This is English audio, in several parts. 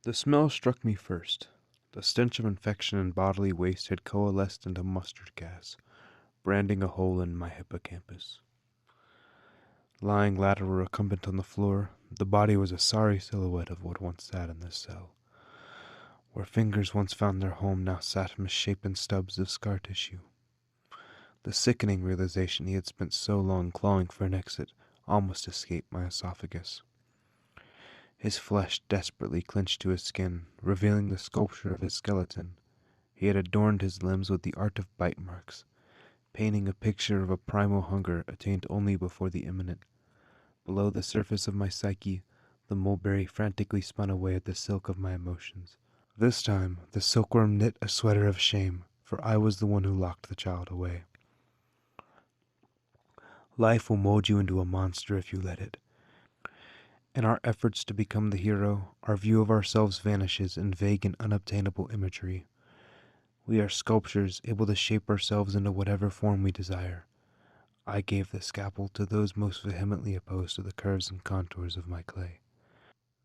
The smell struck me first. The stench of infection and bodily waste had coalesced into mustard gas, branding a hole in my hippocampus. Lying lateral recumbent on the floor, the body was a sorry silhouette of what once sat in this cell. Where fingers once found their home now sat misshapen stubs of scar tissue. The sickening realization he had spent so long clawing for an exit almost escaped my esophagus. His flesh desperately clinched to his skin, revealing the sculpture of his skeleton. He had adorned his limbs with the art of bite marks, painting a picture of a primal hunger attained only before the imminent. Below the surface of my psyche, the mulberry frantically spun away at the silk of my emotions. This time, the silkworm knit a sweater of shame, for I was the one who locked the child away. Life will mold you into a monster if you let it. In our efforts to become the hero, our view of ourselves vanishes in vague and unobtainable imagery. We are sculptures able to shape ourselves into whatever form we desire. I gave the scalpel to those most vehemently opposed to the curves and contours of my clay.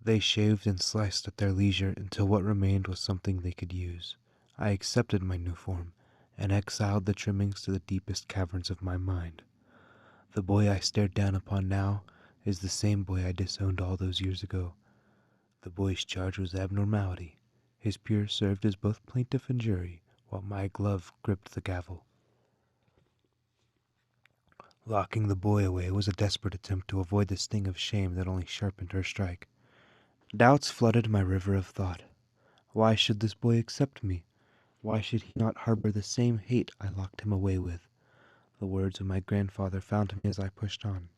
They shaved and sliced at their leisure until what remained was something they could use. I accepted my new form and exiled the trimmings to the deepest caverns of my mind. The boy I stared down upon now is the same boy I disowned all those years ago. The boy's charge was abnormality. His peers served as both plaintiff and jury, while my glove gripped the gavel. Locking the boy away was a desperate attempt to avoid the sting of shame that only sharpened her strike. Doubts flooded my river of thought. Why should this boy accept me? Why should he not harbor the same hate I locked him away with? The words of my grandfather found me as I pushed on.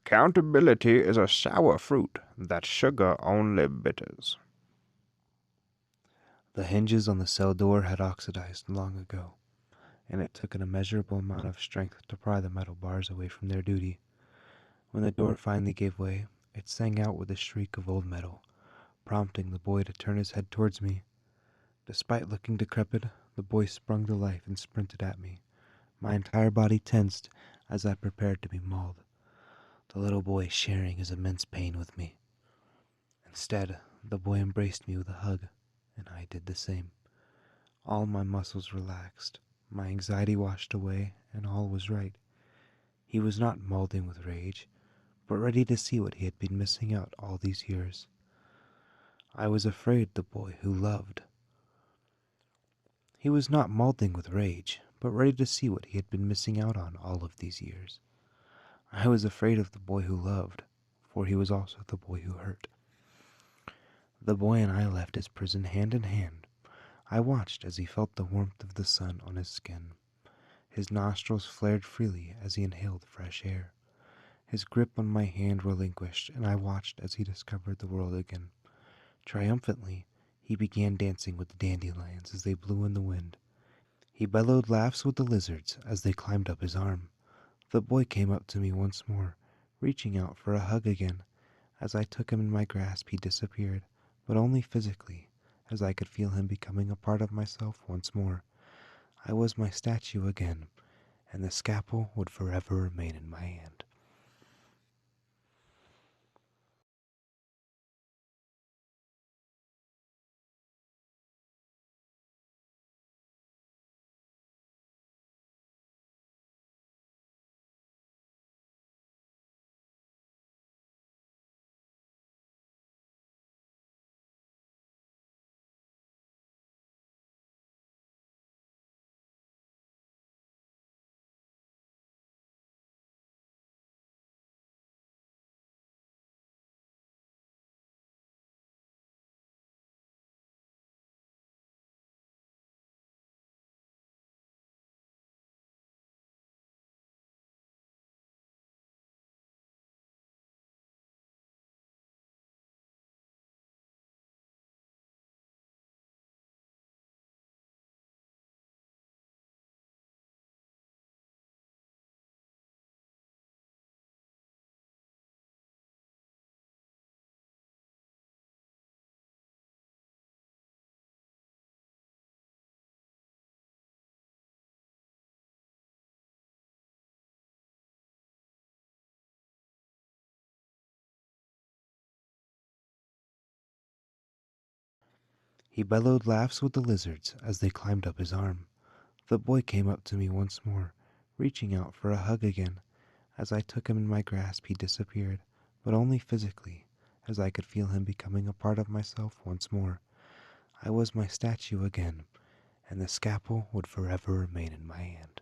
Accountability is a sour fruit that sugar only bitters. The hinges on the cell door had oxidized long ago, and it took an immeasurable amount of strength to pry the metal bars away from their duty. When the door finally gave way, it sang out with a shriek of old metal, prompting the boy to turn his head towards me. Despite looking decrepit, the boy sprung to life and sprinted at me. My entire body tensed as I prepared to be mauled, the little boy sharing his immense pain with me. Instead, the boy embraced me with a hug, and I did the same. All my muscles relaxed, my anxiety washed away, and all was right. He was not molding with rage, but ready to see what he had been missing out all these years. I was afraid the boy who loved. He was not molding with rage, but ready to see what he had been missing out on all of these years. I was afraid of the boy who loved, for he was also the boy who hurt. The boy and I left his prison hand in hand. I watched as he felt the warmth of the sun on his skin. His nostrils flared freely as he inhaled fresh air. His grip on my hand relinquished, and I watched as he discovered the world again. Triumphantly, he began dancing with the dandelions as they blew in the wind. He bellowed laughs with the lizards as they climbed up his arm. The boy came up to me once more, reaching out for a hug again. As I took him in my grasp, he disappeared, but only physically, as I could feel him becoming a part of myself once more. I was my statue again, and the scalpel would forever remain in my hand. He bellowed laughs with the lizards as they climbed up his arm. The boy came up to me once more, reaching out for a hug again. As I took him in my grasp, he disappeared, but only physically, as I could feel him becoming a part of myself once more. I was my statue again, and the scalpel would forever remain in my hand.